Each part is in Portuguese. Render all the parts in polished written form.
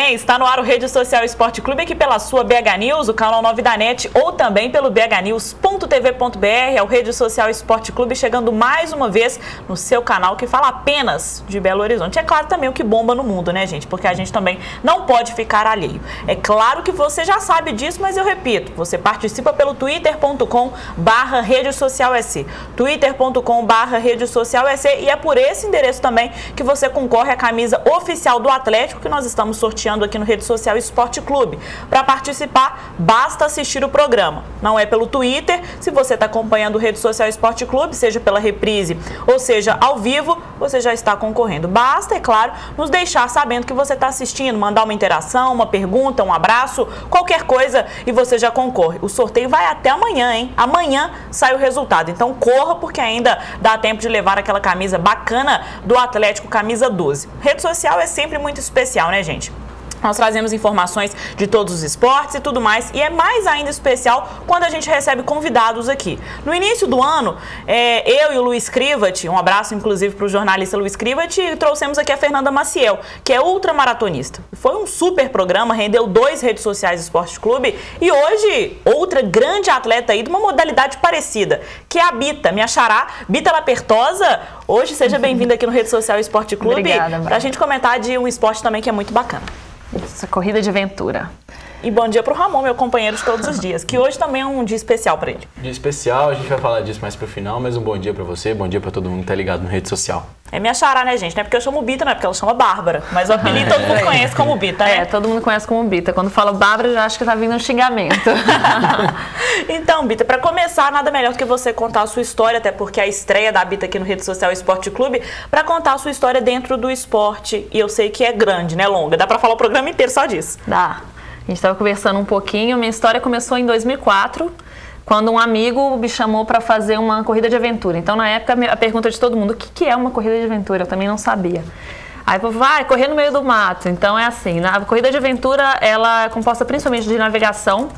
bem? Está no ar o Rede Social Esporte Clube, aqui pela sua BH News, o canal 9 da NET, ou também pelo bhnews.tv.br. É o Rede Social Esporte Clube chegando mais uma vez no seu canal que fala apenas de Belo Horizonte. É claro também o que bomba no mundo, né, gente? Porque a gente também não pode ficar alheio. É claro que você já sabe disso, mas eu repito, você participa pelo twitter.com/redesocialsc, twitter.com/redesocialsc, e é por esse endereço também que você concorre à camisa oficial do Atlético, que nós estamos sorteando aqui no Rede Social Esporte Clube. Para participar, basta assistir o programa. Não é pelo Twitter. Se você está acompanhando o Rede Social Esporte Clube, seja pela reprise ou seja ao vivo, você já está concorrendo. Basta, é claro, nos deixar sabendo que você está assistindo, mandar uma interação, uma pergunta, um abraço, qualquer coisa, e você já concorre. O sorteio vai até amanhã, hein? Amanhã sai o resultado. Então corra, porque ainda dá tempo de levar aquela camisa bacana do Atlético, camisa 12. Rede social é sempre muito especial, né, gente? Nós trazemos informações de todos os esportes e tudo mais, e é mais ainda especial quando a gente recebe convidados aqui. No início do ano, eu e o Luiz Krivati, um abraço inclusive para o jornalista Luiz Krivati, trouxemos aqui a Fernanda Maciel, que é ultramaratonista. Foi um super programa, rendeu 2 Redes Sociais Esporte Clube, e hoje outra grande atleta aí de uma modalidade parecida, que é a Bita, minha xará, Bita Lapertosa. Hoje seja bem-vinda aqui no Rede Social Esporte Clube. Obrigada, para a gente comentar de um esporte também que é muito bacana. Essa corrida de aventura. E bom dia pro Ramon, meu companheiro de todos os dias, que hoje também é um dia especial para ele. Dia especial, a gente vai falar disso mais pro final, mas um bom dia para você, bom dia para todo mundo que tá ligado no Rede Social. É minha xará, né, gente? Não é porque eu chamo Bita, não é porque ela chama Bárbara, mas o apelido todo mundo conhece como Bita, né? Todo mundo conhece como Bita. Quando fala Bárbara, já acho que tá vindo um xingamento. Então, Bita, para começar, nada melhor do que você contar a sua história, até porque a estreia da Bita aqui no Rede Social Esporte Clube, para contar a sua história dentro do esporte. E eu sei que é grande, né, longa? Dá para falar o programa inteiro só disso. Dá. A gente estava conversando um pouquinho. Minha história começou em 2004, quando um amigo me chamou para fazer uma corrida de aventura. Então, na época, a pergunta de todo mundo, o que é uma corrida de aventura? Eu também não sabia. Aí, vai correr no meio do mato. Então, é assim, a corrida de aventura, ela é composta principalmente de navegação.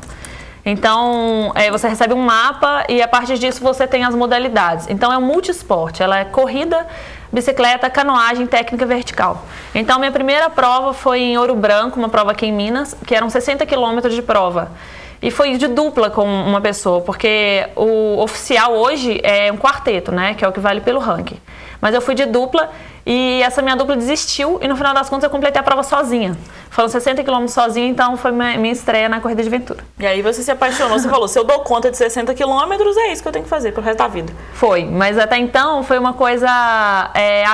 Então, você recebe um mapa e a partir disso você tem as modalidades. Então, é um multiesporte. Ela é corrida, bicicleta, canoagem, técnica vertical. Então, minha primeira prova foi em Ouro Branco, uma prova aqui em Minas, que eram 60 quilômetros de prova. E foi de dupla com uma pessoa, porque o oficial hoje é um quarteto, né, que é o que vale pelo ranking. Mas eu fui de dupla e essa minha dupla desistiu e no final das contas eu completei a prova sozinha. Foram 60 quilômetros sozinha, então foi minha estreia na corrida de aventura. E aí você se apaixonou, você falou, se eu dou conta de 60 quilômetros, é isso que eu tenho que fazer pro resto da vida. Foi, mas até então foi uma coisa,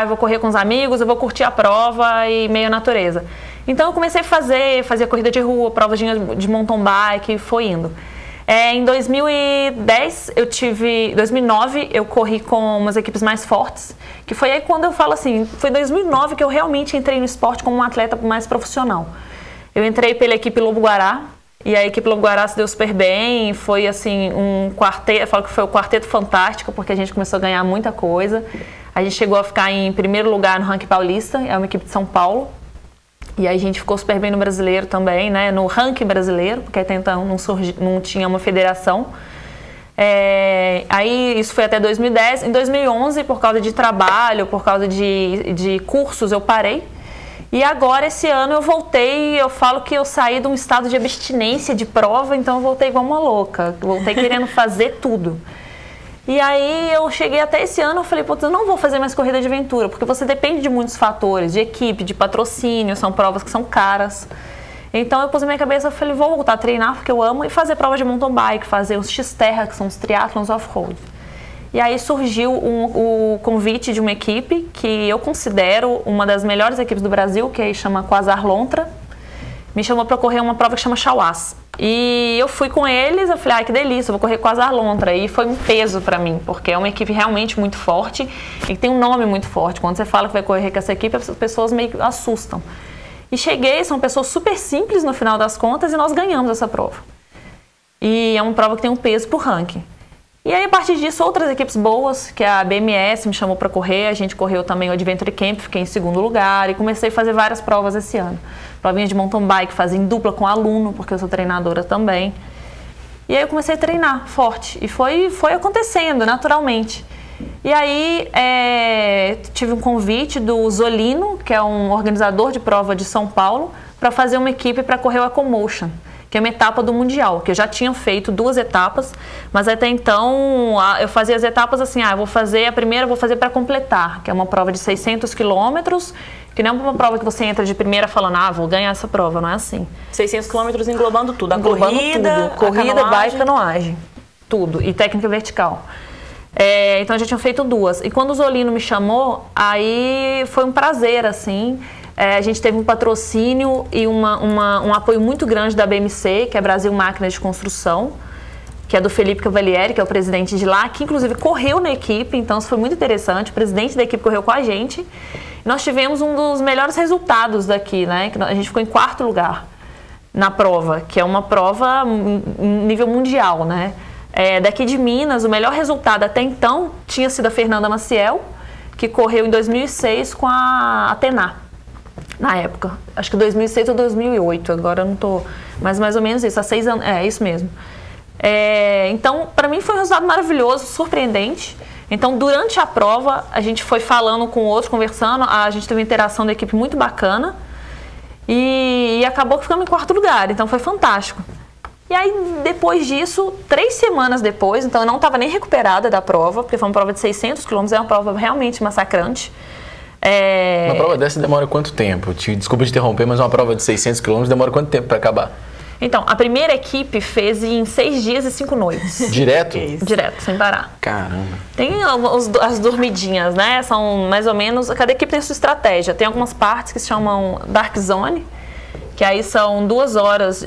eu vou correr com os amigos, eu vou curtir a prova e meio natureza. Então eu comecei a fazia corrida de rua, provas de mountain bike, foi indo. Em 2009 eu corri com umas equipes mais fortes, que foi aí quando eu falo assim, foi em 2009 que eu realmente entrei no esporte como um atleta mais profissional. Eu entrei pela equipe Lobo Guará, e a equipe Lobo Guará se deu super bem, foi assim um quarteto, eu falo que foi o quarteto fantástico, porque a gente começou a ganhar muita coisa. A gente chegou a ficar em primeiro lugar no ranking paulista, é uma equipe de São Paulo. E aí a gente ficou super bem no brasileiro também, né? No ranking brasileiro, porque até então não tinha uma federação. Aí isso foi até 2010. Em 2011, por causa de trabalho, por causa de cursos, eu parei. E agora, esse ano, eu voltei, eu falo que eu saí de um estado de abstinência de prova, então eu voltei igual uma louca. Voltei querendo fazer tudo. E aí eu cheguei até esse ano, eu falei, putz, eu não vou fazer mais corrida de aventura, porque você depende de muitos fatores, de equipe, de patrocínio, são provas que são caras. Então eu pus na minha cabeça, eu falei, vou voltar a treinar, porque eu amo, e fazer prova de mountain bike, fazer os X-Terra, que são os triatlons off-road. E aí surgiu o convite de uma equipe que eu considero uma das melhores equipes do Brasil, que aí chama Quasar Lontra, me chamou para correr uma prova que chama Chauás. E eu fui com eles, eu falei, que delícia, eu vou correr com a Quasar Lontra. E foi um peso para mim, porque é uma equipe realmente muito forte e tem um nome muito forte. Quando você fala que vai correr com essa equipe, as pessoas meio que assustam. E cheguei, são pessoas super simples no final das contas e nós ganhamos essa prova. E é uma prova que tem um peso pro ranking. E aí, a partir disso, outras equipes boas, que a BMS me chamou para correr, a gente correu também o Adventure Camp, fiquei em segundo lugar e comecei a fazer várias provas esse ano. Provinha de mountain bike, fazer em dupla com aluno, porque eu sou treinadora também. E aí eu comecei a treinar forte e foi acontecendo naturalmente. E aí tive um convite do Zolino, que é um organizador de prova de São Paulo, para fazer uma equipe para correr o EcoMotion, que é uma etapa do Mundial, que eu já tinha feito 2 etapas, mas até então eu fazia as etapas assim, eu vou fazer a primeira, vou fazer para completar, que é uma prova de 600 quilômetros, que não é uma prova que você entra de primeira falando, vou ganhar essa prova, não é assim. 600 quilômetros englobando tudo, englobando corrida, tudo, corrida, bike, canoagem, tudo, e técnica vertical. Então eu já tinha feito 2. E quando o Zolino me chamou, aí foi um prazer, assim. A gente teve um patrocínio e um apoio muito grande da BMC, que é Brasil Máquinas de Construção, que é do Felipe Cavalieri, que é o presidente de lá, que inclusive correu na equipe, então isso foi muito interessante. O presidente da equipe correu com a gente. Nós tivemos um dos melhores resultados daqui, né? A gente ficou em 4º lugar na prova, que é uma prova nível mundial, né? Daqui de Minas, o melhor resultado até então tinha sido a Fernanda Maciel, que correu em 2006 com a Atena, na época. Acho que 2006 ou 2008, agora eu não tô... Mas mais ou menos isso, há 6 anos, isso mesmo. Então, para mim foi um resultado maravilhoso, surpreendente. Então, durante a prova, a gente foi falando com o outro, conversando, a gente teve uma interação da equipe muito bacana e acabou que ficamos em 4º lugar, então foi fantástico. E aí, depois disso, 3 semanas depois, então eu não estava nem recuperada da prova, porque foi uma prova de 600 km, é uma prova realmente massacrante. Uma prova dessa demora quanto tempo? Desculpa te interromper, mas uma prova de 600 km demora quanto tempo para acabar? Então, a primeira equipe fez em 6 dias e 5 noites. Direto? Direto, sem parar. Caramba. Tem as dormidinhas, né? São mais ou menos... Cada equipe tem sua estratégia. Tem algumas partes que se chamam Dark Zone, que aí são 2 horas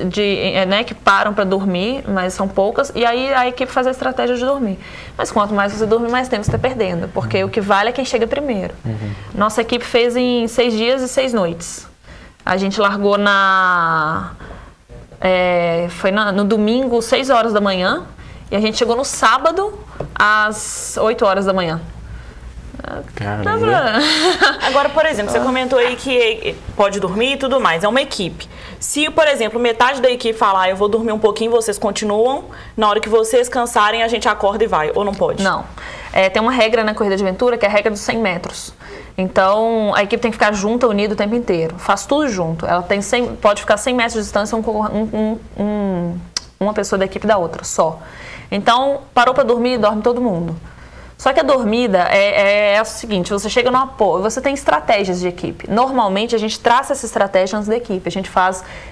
que param para dormir, mas são poucas, e aí a equipe faz a estratégia de dormir. Mas quanto mais você dormir, mais tempo você está perdendo, porque o que vale é quem chega primeiro. Nossa equipe fez em 6 dias e 6 noites. A gente largou foi no domingo, 6 horas da manhã, e a gente chegou no sábado, às 8 horas da manhã. Caramba. Agora, por exemplo, você comentou aí que pode dormir e tudo mais, é uma equipe. Se, por exemplo, metade da equipe falar, eu vou dormir um pouquinho, vocês continuam, na hora que vocês cansarem, a gente acorda e vai, ou não pode? Não. Tem uma regra na corrida de aventura, que é a regra dos 100 metros. Então, a equipe tem que ficar junta, unida o tempo inteiro. Faz tudo junto. Ela tem pode ficar 100 metros de distância uma pessoa da equipe da outra, só. Então, parou para dormir, dorme todo mundo. Só que a dormida é o seguinte, você chega no apoio, você tem estratégias de equipe. Normalmente a gente traça essa estratégia antes da equipe. A gente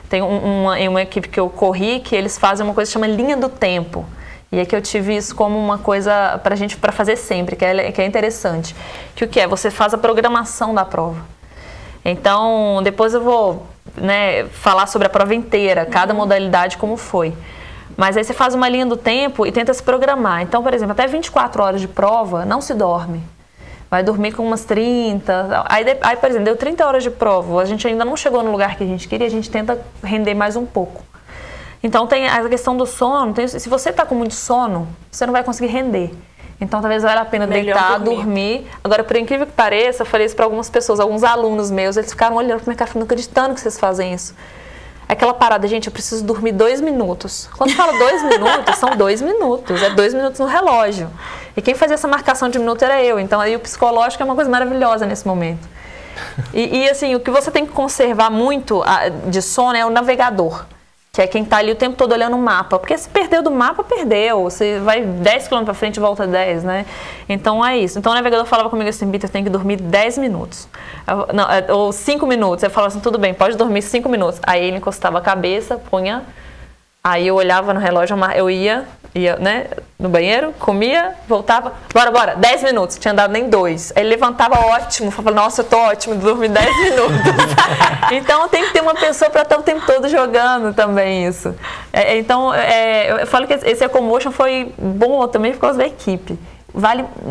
tem uma equipe que eu corri, que eles fazem uma coisa que chama linha do tempo. E é que eu tive isso como uma coisa para fazer sempre, que é interessante. Que o que é? Você faz a programação da prova. Então, depois eu vou falar sobre a prova inteira, cada modalidade como foi. Mas aí você faz uma linha do tempo e tenta se programar. Então, por exemplo, até 24 horas de prova, não se dorme. Vai dormir com umas 30. Aí, por exemplo, deu 30 horas de prova, a gente ainda não chegou no lugar que a gente queria, a gente tenta render mais um pouco. Então, tem a questão do sono. Se você está com muito sono, você não vai conseguir render. Então, talvez valha a pena deitar, dormir. Agora, por incrível que pareça, eu falei isso para algumas pessoas, alguns alunos meus, eles ficaram olhando para minha cara, não acreditando que vocês fazem isso. Aquela parada, gente, eu preciso dormir 2 minutos. Quando fala 2 minutos, são 2 minutos. É 2 minutos no relógio. E quem fazia essa marcação de minuto era eu. Então, aí o psicológico é uma coisa maravilhosa nesse momento. E assim, o que você tem que conservar muito de sono é o navegador. Que é quem está ali o tempo todo olhando o mapa. Porque se perdeu do mapa, perdeu. Você vai 10 km para frente e volta 10, né? Então é isso. Então o navegador falava comigo assim, Bita, tem que dormir 10 minutos. Ou 5 minutos. Eu falava assim, tudo bem, pode dormir 5 minutos. Aí ele encostava a cabeça, punha. Aí eu olhava no relógio, eu ia no banheiro, comia, voltava. Bora, 10 minutos. Tinha dado nem 2. Aí ele levantava ótimo, falava, nossa, eu tô ótimo, dormi 10 minutos. Então tem que ter uma pessoa para estar o tempo todo jogando também isso. Então, eu falo que esse EcoMotion foi bom também por causa da equipe.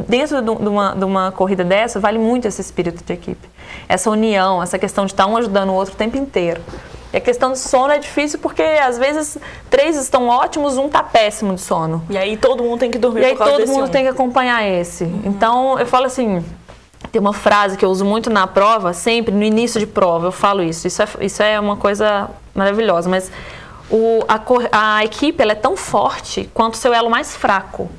Dentro de uma corrida dessa, vale muito esse espírito de equipe. Essa união, essa questão de estar um ajudando o outro o tempo inteiro. E a questão do sono é difícil porque, às vezes, 3 estão ótimos, um está péssimo de sono. E aí todo mundo tem que dormir por causa desse. E aí todo mundo tem que acompanhar esse. Então, eu falo assim, tem uma frase que eu uso muito na prova, sempre, no início de prova, eu falo isso. Isso é uma coisa maravilhosa, mas a equipe ela é tão forte quanto o seu elo mais fraco.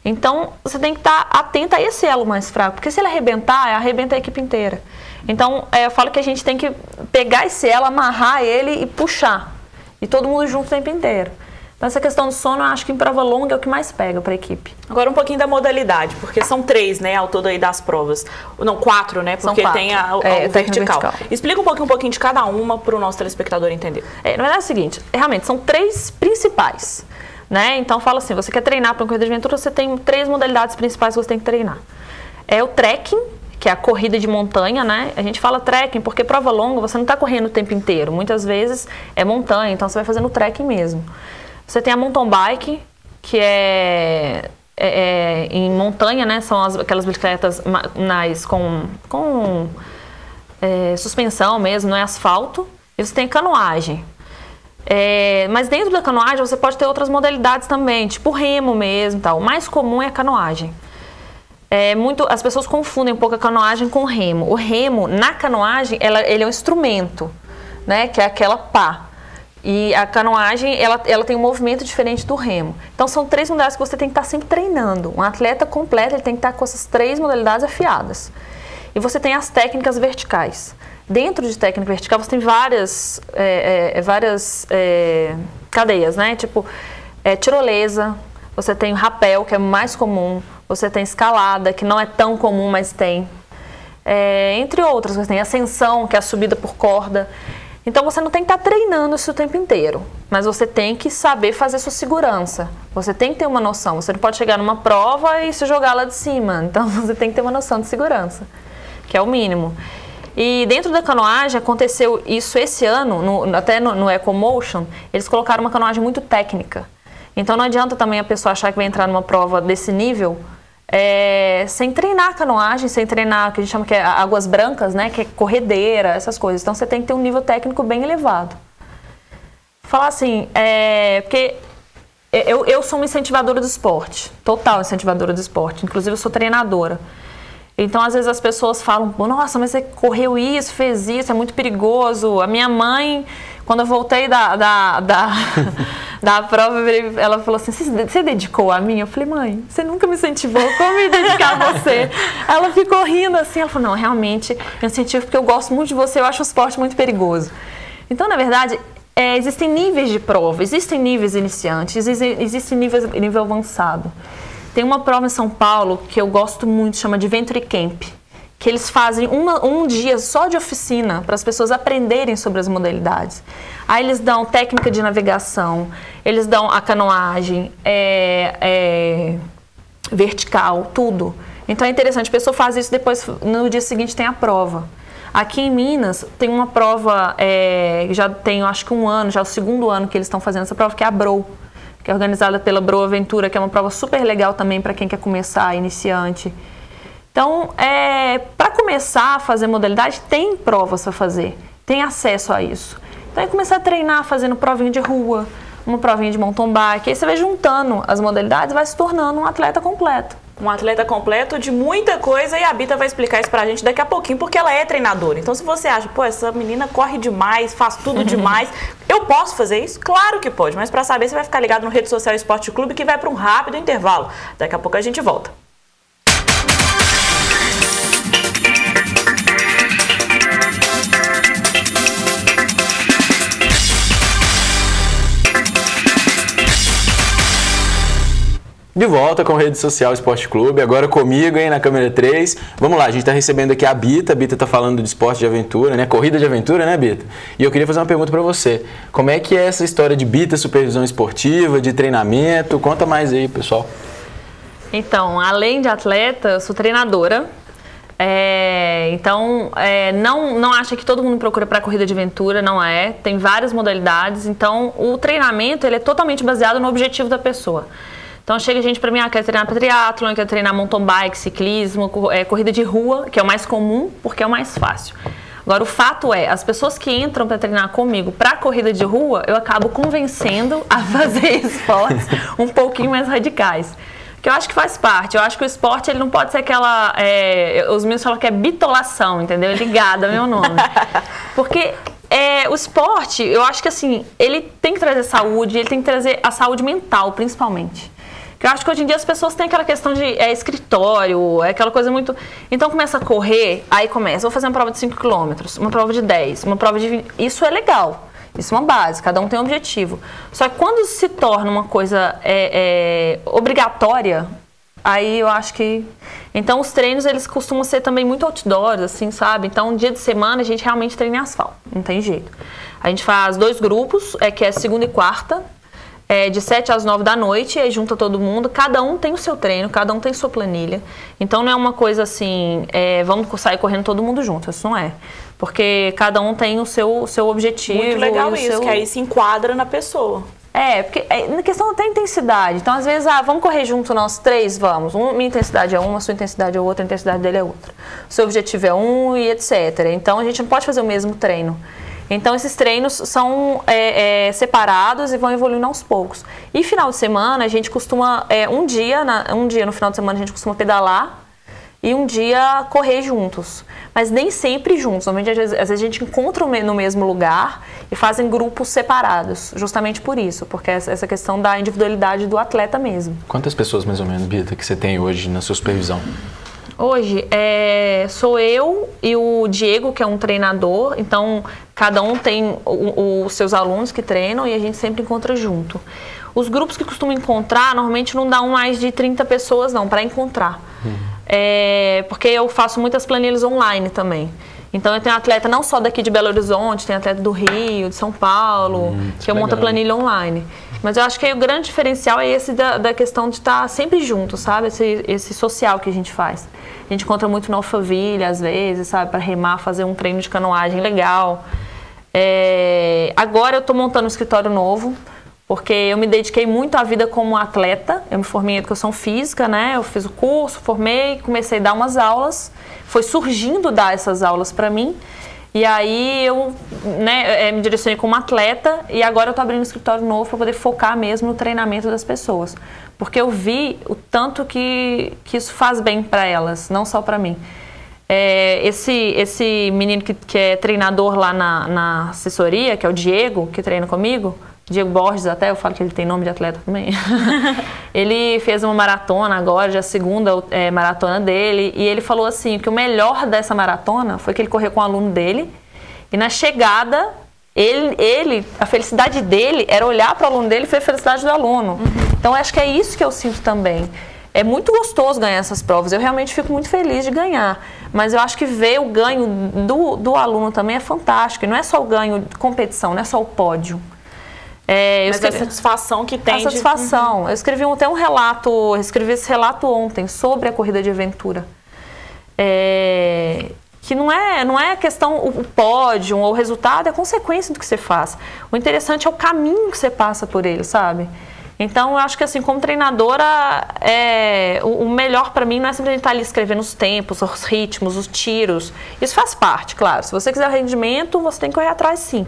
Então, você tem que estar atento a esse elo mais fraco, porque se ele arrebenta a equipe inteira. Então, eu falo que a gente tem que pegar esse elo, amarrar ele e puxar. E todo mundo junto o tempo inteiro. Então, essa questão do sono, eu acho que em prova longa é o que mais pega para a equipe. Agora, um pouquinho da modalidade, porque são 3, né, ao todo aí das provas. Não, 4, né, porque tem o vertical. Explica um pouquinho de cada uma para o nosso telespectador entender. Na verdade é o seguinte, realmente, são 3 principais, né? Então, fala assim, você quer treinar para uma corrida de aventura, você tem 3 modalidades principais que você tem que treinar. É o trekking, que é a corrida de montanha, né? A gente fala trekking porque prova longa você não está correndo o tempo inteiro. Muitas vezes é montanha, então você vai fazendo trekking mesmo. Você tem a mountain bike, que é em montanha, né? São aquelas bicicletas com suspensão mesmo, não é asfalto. E você tem canoagem. Mas dentro da canoagem você pode ter outras modalidades também, tipo remo mesmo, tal. O mais comum é a canoagem. As pessoas confundem um pouco a canoagem com o remo. O remo, na canoagem, ele é um instrumento, né? Que é aquela pá. E a canoagem, ela tem um movimento diferente do remo. Então, são 3 modalidades que você tem que estar sempre treinando. Um atleta completo, ele tem que estar com essas 3 modalidades afiadas. E você tem as técnicas verticais. Dentro de técnica vertical, você tem várias cadeias, né? Tipo, tirolesa, você tem o rapel, que é mais comum. Você tem escalada, que não é tão comum, mas tem. Entre outras, você tem ascensão, que é a subida por corda. Então, você não tem que estar treinando isso o tempo inteiro, mas você tem que saber fazer sua segurança. Você tem que ter uma noção. Você não pode chegar numa prova e se jogar lá de cima. Então, você tem que ter uma noção de segurança, que é o mínimo. E dentro da canoagem, aconteceu isso esse ano, até no EcoMotion, eles colocaram uma canoagem muito técnica. Então, não adianta também a pessoa achar que vai entrar numa prova desse nível sem treinar a canoagem, sem treinar o que a gente chama que é águas brancas, né? Que é corredeira, essas coisas. Então, você tem que ter um nível técnico bem elevado. Falar assim, porque eu sou uma incentivadora do esporte, total incentivadora do esporte. Inclusive, eu sou treinadora. Então, às vezes as pessoas falam, nossa, mas você correu isso, fez isso, é muito perigoso. A minha mãe, quando eu voltei da prova, ela falou assim, você dedicou a mim? Eu falei, mãe, você nunca me incentivou, como me dedicar a você? Ela ficou rindo assim, ela falou, não, realmente, eu incentivo porque eu gosto muito de você, eu acho o esporte muito perigoso. Então, na verdade, existem níveis de prova, existem níveis iniciantes, existe nível avançado. Tem uma prova em São Paulo que eu gosto muito, chama de Venture Camp, que eles fazem um dia só de oficina para as pessoas aprenderem sobre as modalidades. Aí eles dão técnica de navegação, eles dão a canoagem, vertical, tudo. Então é interessante, a pessoa faz isso, depois no dia seguinte tem a prova. Aqui em Minas tem uma prova, já tem acho que 1 ano, já é o 2º ano que eles estão fazendo essa prova, que é a BRO, que é organizada pela BRO Aventura, que é uma prova super legal também para quem quer começar, iniciante. Então, para começar a fazer modalidade, tem provas para fazer, tem acesso a isso. Então, é começar a treinar fazendo provinha de rua, uma provinha de mountain bike, aí você vai juntando as modalidades e vai se tornando um atleta completo. Um atleta completo de muita coisa, e a Bita vai explicar isso pra gente daqui a pouquinho, porque ela é treinadora. Então, se você acha, essa menina corre demais, faz tudo demais, eu posso fazer isso? Claro que pode, mas pra saber, você vai ficar ligado no Rede Social Esporte Clube, que vai pra um rápido intervalo. Daqui a pouco a gente volta. De volta com Rede Social Esporte Clube, agora comigo, na câmera 3. Vamos lá, a gente está recebendo aqui a Bita está falando de esporte de aventura, né? Corrida de aventura, né, Bita? E eu queria fazer uma pergunta para você. Como é que é essa história de Bita, supervisão esportiva, de treinamento? Conta mais aí, pessoal. Então, além de atleta, eu sou treinadora. Não acha que todo mundo procura para corrida de aventura, não é. Tem várias modalidades, então o treinamento ele é totalmente baseado no objetivo da pessoa. Então chega gente para mim, quer treinar para triatlon, quer treinar mountain bike, ciclismo, corrida de rua, que é o mais comum, porque é o mais fácil. Agora, o fato é, as pessoas que entram para treinar comigo para corrida de rua, eu acabo convencendo a fazer esportes um pouquinho mais radicais. Que eu acho que faz parte. Eu acho que o esporte ele não pode ser aquela... os meus falam que é bitolação, entendeu? Ligado ao meu nome. Porque o esporte, eu acho que assim, ele tem que trazer saúde, ele tem que trazer a saúde mental, principalmente. Eu acho que hoje em dia as pessoas têm aquela questão de escritório, aquela coisa muito... Então começa a correr, aí começa, vou fazer uma prova de 5 km, uma prova de 10, uma prova de 20. Isso é legal, isso é uma base, cada um tem um objetivo. Só que quando se torna uma coisa obrigatória, aí eu acho que... Então os treinos, eles costumam ser também muito outdoors, assim, sabe? Então um dia de semana a gente realmente treina em asfalto, não tem jeito. A gente faz 2 grupos, que é segunda e quarta, de 7 às 9 da noite, aí junta todo mundo, cada um tem o seu treino, cada um tem sua planilha. Então não é uma coisa assim, vamos sair correndo todo mundo junto, isso não é. Porque cada um tem o seu objetivo. Muito legal isso, que aí se enquadra na pessoa. Porque na questão até intensidade. Então, às vezes, vamos correr junto nós 3, vamos. Minha intensidade é uma, sua intensidade é outra, a intensidade dele é outra. O seu objetivo é um e etc. Então, a gente não pode fazer o mesmo treino. Então, esses treinos são separados e vão evoluindo aos poucos. E final de semana, a gente costuma, um dia no final de semana, a gente costuma pedalar e um dia correr juntos. Mas nem sempre juntos. Normalmente, às vezes a gente encontra no mesmo lugar e fazem grupos separados. Justamente por isso, porque essa questão da individualidade do atleta mesmo. Quantas pessoas, mais ou menos, Bita, que você tem hoje na sua supervisão? Hoje, sou eu e o Diego, que é um treinador. Então, cada um tem os seus alunos que treinam e a gente sempre encontra junto. Os grupos que costumam encontrar, normalmente não dão mais de 30 pessoas, não, para encontrar. Porque eu faço muitas planilhas online também. Então eu tenho atleta não só daqui de Belo Horizonte, tem atleta do Rio, de São Paulo, que eu monto a planilha online. Mas eu acho que aí o grande diferencial é esse da questão de estar sempre junto, sabe? Esse social que a gente faz. A gente encontra muito no Alphaville, às vezes, sabe? Para remar, fazer um treino de canoagem legal. Agora eu estou montando um escritório novo, porque eu me dediquei muito à vida como atleta. Eu me formei em educação física, né? Eu fiz o curso, formei, comecei a dar umas aulas. Foi surgindo dar essas aulas para mim. E aí eu me direcionei como atleta e agora eu estou abrindo um escritório novo para poder focar mesmo no treinamento das pessoas. Porque eu vi o tanto que isso faz bem para elas, não só para mim. Esse menino que é treinador lá na assessoria, que é o Diego, que treina comigo, Diego Borges até, eu falo que ele tem nome de atleta também. Ele fez uma maratona agora, já a segunda maratona dele, e ele falou assim, que o melhor dessa maratona foi que ele correu com um aluno dele, e na chegada, a felicidade dele era olhar para o aluno dele e ver a felicidade do aluno. Então, acho que é isso que eu sinto também. É muito gostoso ganhar essas provas, eu realmente fico muito feliz de ganhar, mas eu acho que ver o ganho do aluno também é fantástico, e não é só o ganho de competição, não é só o pódio. Mas a satisfação que tem. A satisfação. Eu escrevi até escrevi esse relato ontem sobre a corrida de aventura. Que não é a questão, o pódio ou o resultado, é a consequência do que você faz. O interessante é o caminho que você passa por ele, sabe? Então, eu acho que assim, como treinadora, o melhor para mim não é simplesmente estar ali escrevendo os tempos, os ritmos, os tiros. Isso faz parte, claro. Se você quiser o rendimento, você tem que correr atrás, sim.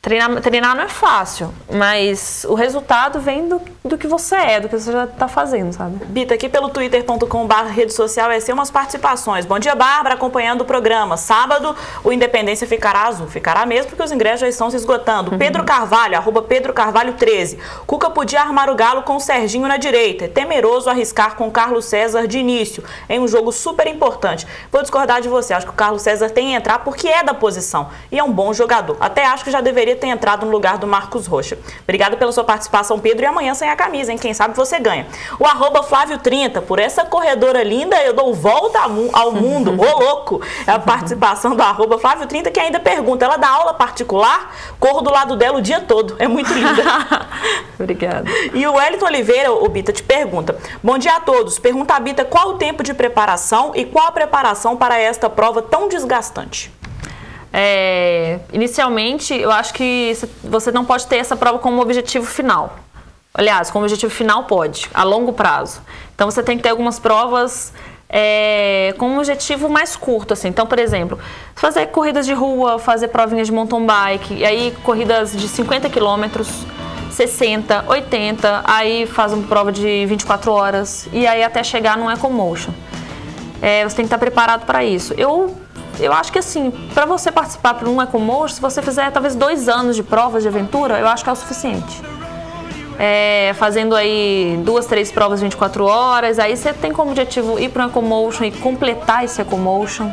Treinar não é fácil, mas o resultado vem do que você do que você já está fazendo, sabe? Bita, aqui pelo twitter.com/rede social umas participações. Bom dia, Bárbara, acompanhando o programa. Sábado, o Independência ficará azul. Ficará mesmo, porque os ingressos já estão se esgotando. Pedro Carvalho, @PedroCarvalho13. Cuca podia armar o Galo com o Serginho na direita. É temeroso arriscar com o Carlos César de início, em um jogo super importante. Vou discordar de você. Acho que o Carlos César tem que entrar porque é da posição e é um bom jogador. Até acho que já deveria ter entrado no lugar do Marcos Rocha. Obrigada pela sua participação, Pedro, e amanhã sem a camisa, hein? Quem sabe você ganha. O @Flávio30, por essa corredora linda, eu dou volta ao mundo. Ô, louco! É a participação do @Flávio30, que ainda pergunta, ela dá aula particular? Corro do lado dela o dia todo. É muito linda. Obrigada. E o Wellington Oliveira, o Bita, te pergunta. Bom dia a todos. Pergunta a Bita qual o tempo de preparação e qual a preparação para esta prova tão desgastante? Inicialmente, eu acho que você não pode ter essa prova como objetivo final. Aliás, como objetivo final pode, a longo prazo. Então, você tem que ter algumas provas com um objetivo mais curto, assim. Então, por exemplo, fazer corridas de rua, fazer provinhas de mountain bike, e aí corridas de 50 quilômetros, 60, 80, aí faz uma prova de 24 horas, e aí até chegar no EcoMotion. Você tem que estar preparado para isso. Eu acho que assim, para você participar por um EcoMotion, se você fizer talvez 2 anos de provas de aventura, eu acho que é o suficiente. fazendo aí 2, 3 provas 24 horas, aí você tem como objetivo ir para um EcoMotion e completar esse EcoMotion.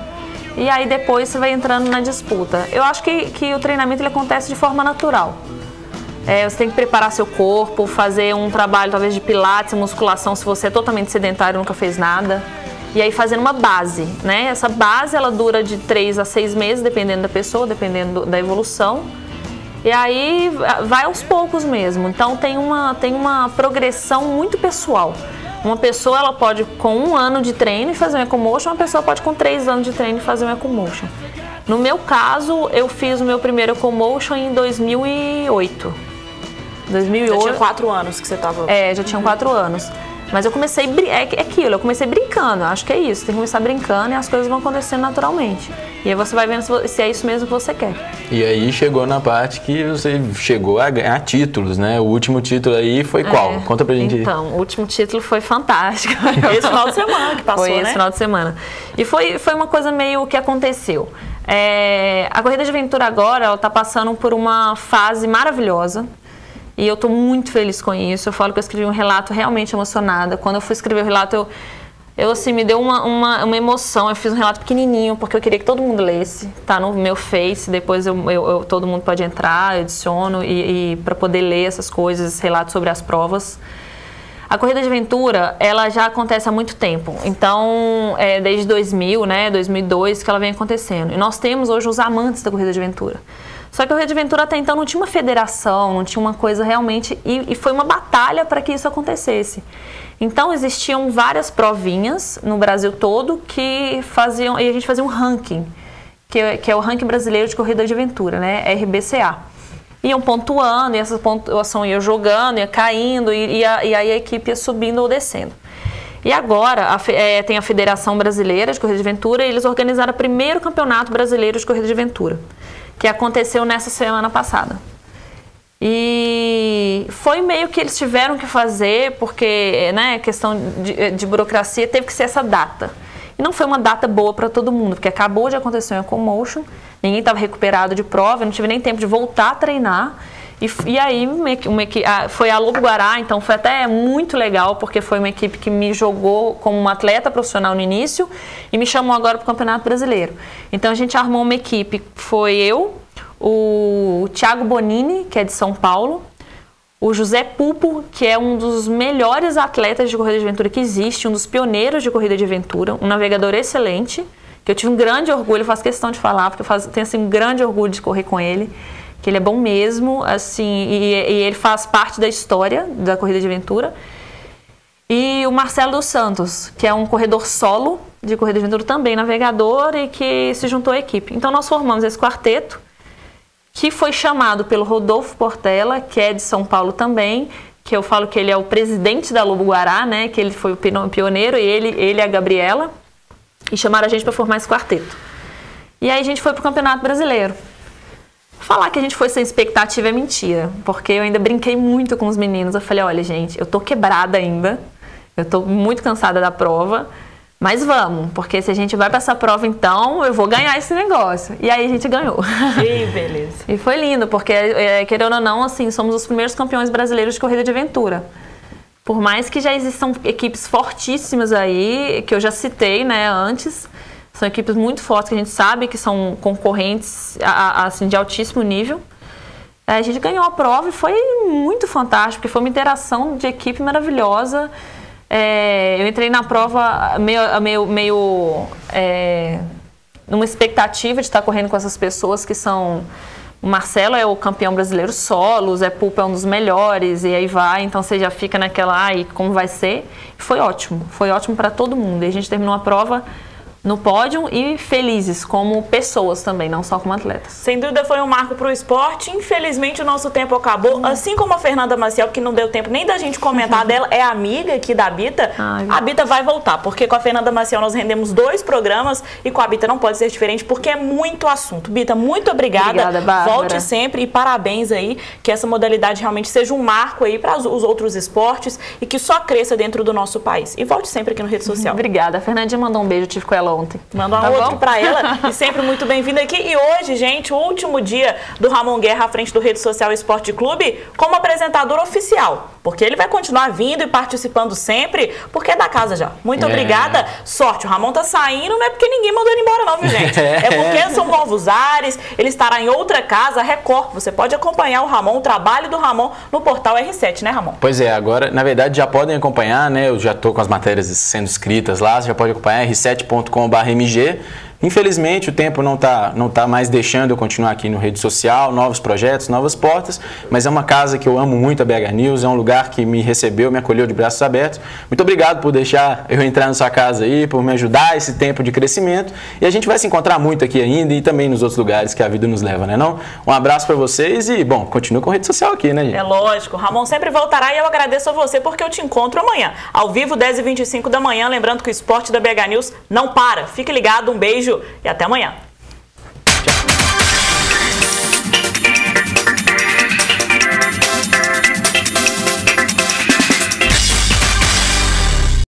E aí depois você vai entrando na disputa. Eu acho que o treinamento ele acontece de forma natural. Você tem que preparar seu corpo, fazer um trabalho talvez de pilates, musculação, se você é totalmente sedentário e nunca fez nada. E aí fazendo uma base, né? Essa base ela dura de 3 a 6 meses, dependendo da pessoa, dependendo da evolução. E aí vai aos poucos mesmo. Então tem uma progressão muito pessoal. Uma pessoa ela pode com 1 ano de treino fazer um EcoMotion, uma pessoa pode com 3 anos de treino fazer um EcoMotion. No meu caso, eu fiz o meu primeiro EcoMotion em 2008. Já tinha 4 anos que você estava... já tinham 4 anos. Mas eu comecei, eu comecei brincando, eu acho que é isso, tem que começar brincando e as coisas vão acontecendo naturalmente. E aí você vai vendo se é isso mesmo que você quer. E aí chegou na parte que você chegou a ganhar títulos, né? O último título aí foi qual? Conta pra gente. Então, o último título foi fantástico. Esse final de semana que passou, foi esse final de semana. E foi uma coisa meio que aconteceu. A Corrida de Aventura agora, ela tá passando por uma fase maravilhosa. E eu estou muito feliz com isso. Eu falo que eu escrevi um relato realmente emocionada. Quando eu fui escrever o relato, eu assim, me deu uma emoção. Eu fiz um relato pequenininho, porque eu queria que todo mundo lesse. Tá no meu Face, depois todo mundo pode entrar, eu adiciono, e para poder ler essas coisas, esse relato sobre as provas. A Corrida de Aventura, ela já acontece há muito tempo. Então, desde 2000, né, 2002, que ela vem acontecendo. E nós temos hoje os amantes da Corrida de Aventura. Só que a Corrida de Aventura até então não tinha uma federação, não tinha uma coisa realmente... E foi uma batalha para que isso acontecesse. Então existiam várias provinhas no Brasil todo que faziam... E a gente fazia um ranking, que é o ranking brasileiro de Corrida de Aventura, né? RBCA. Iam pontuando, e essa pontuação ia jogando, ia caindo, e aí a equipe ia subindo ou descendo. E agora tem a Federação Brasileira de Corrida de Aventura e eles organizaram o primeiro campeonato brasileiro de Corrida de Aventura, que aconteceu nessa semana passada. E foi meio que eles tiveram que fazer, porque, né, questão de burocracia, teve que ser essa data. E não foi uma data boa para todo mundo, porque acabou de acontecer um EcoMotion, ninguém estava recuperado de prova, eu não tive nem tempo de voltar a treinar. E aí foi a Lobo Guará, então foi até muito legal, porque foi uma equipe que me jogou como uma atleta profissional no início e me chamou agora para o Campeonato Brasileiro. Então a gente armou uma equipe, foi eu, o Thiago Bonini, que é de São Paulo, o José Pupo, que é um dos melhores atletas de corrida de aventura que existe, um dos pioneiros de corrida de aventura, um navegador excelente, que eu tive um grande orgulho, eu faço questão de falar, porque eu tenho assim, um grande orgulho de correr com ele, que ele é bom mesmo, assim, e ele faz parte da história da corrida de aventura. E o Marcelo dos Santos, que é um corredor solo de corrida de aventura, também navegador, e que se juntou à equipe. Então nós formamos esse quarteto, que foi chamado pelo Rodolfo Portela, que é de São Paulo também, que eu falo que ele é o presidente da Lobo Guará, né, que ele foi o pioneiro, e ele e a Gabriela, e chamaram a gente para formar esse quarteto. E aí a gente foi para o Campeonato Brasileiro. Falar que a gente foi sem expectativa é mentira, porque eu ainda brinquei muito com os meninos. Eu falei, olha gente, eu tô quebrada ainda, eu tô muito cansada da prova, mas vamos, porque se a gente vai para essa prova então, eu vou ganhar esse negócio. E aí a gente ganhou. E beleza. E foi lindo, porque querendo ou não, assim, somos os primeiros campeões brasileiros de corrida de aventura. Por mais que já existam equipes fortíssimas aí, que eu já citei, né, antes, são equipes muito fortes que a gente sabe que são concorrentes assim, de altíssimo nível. A gente ganhou a prova e foi muito fantástico, porque foi uma interação de equipe maravilhosa. Eu entrei na prova numa expectativa de estar correndo com essas pessoas que são... O Marcelo é o campeão brasileiro solo, o Zé Pupo é um dos melhores, e aí vai, então você já fica naquela, como vai ser? Foi ótimo para todo mundo. E a gente terminou a prova no pódio e felizes como pessoas também, não só como atletas. Sem dúvida foi um marco para o esporte. Infelizmente o nosso tempo acabou, assim como a Fernanda Maciel, que não deu tempo nem da gente comentar dela, é amiga aqui da Bita. A Bita vai voltar, porque com a Fernanda Maciel nós rendemos 2 programas e com a Bita não pode ser diferente, porque é muito assunto. Bita, muito obrigada. Obrigada, Bárbara. Volte sempre e parabéns aí, que essa modalidade realmente seja um marco aí para os outros esportes e que só cresça dentro do nosso país. E volte sempre aqui no Rede Social. Obrigada. A Fernandinha mandou um beijo, eu tive com ela ontem. Manda Tá outro bom? pra ela e sempre muito bem-vindo aqui. E hoje, gente, o último dia do Ramon Guerra à frente do Rede Social Esporte Clube como apresentador oficial. Porque ele vai continuar vindo e participando sempre, porque é da casa já. Muito obrigada. Sorte, o Ramon tá saindo, não é porque ninguém mandou ele embora não, viu, gente? É porque são novos ares, ele estará em outra casa, Record. Você pode acompanhar o Ramon, o trabalho do Ramon no portal R7, né, Ramon? Pois é, agora, na verdade, já podem acompanhar, né? Eu já estou com as matérias sendo escritas lá, você já pode acompanhar r7.com/mg. Infelizmente, o tempo não tá mais deixando eu continuar aqui no Rede Social, novos projetos, novas portas, mas é uma casa que eu amo muito, a BH News, é um lugar que me recebeu, me acolheu de braços abertos. Muito obrigado por deixar eu entrar na sua casa aí, por me ajudar esse tempo de crescimento. E a gente vai se encontrar muito aqui ainda e também nos outros lugares que a vida nos leva, né não? Um abraço para vocês e, bom, continua com a Rede Social aqui, né, gente? É lógico, o Ramon sempre voltará e eu agradeço a você porque eu te encontro amanhã, ao vivo, 10h25 da manhã. Lembrando que o esporte da BH News não para. Fique ligado, um beijo e até amanhã.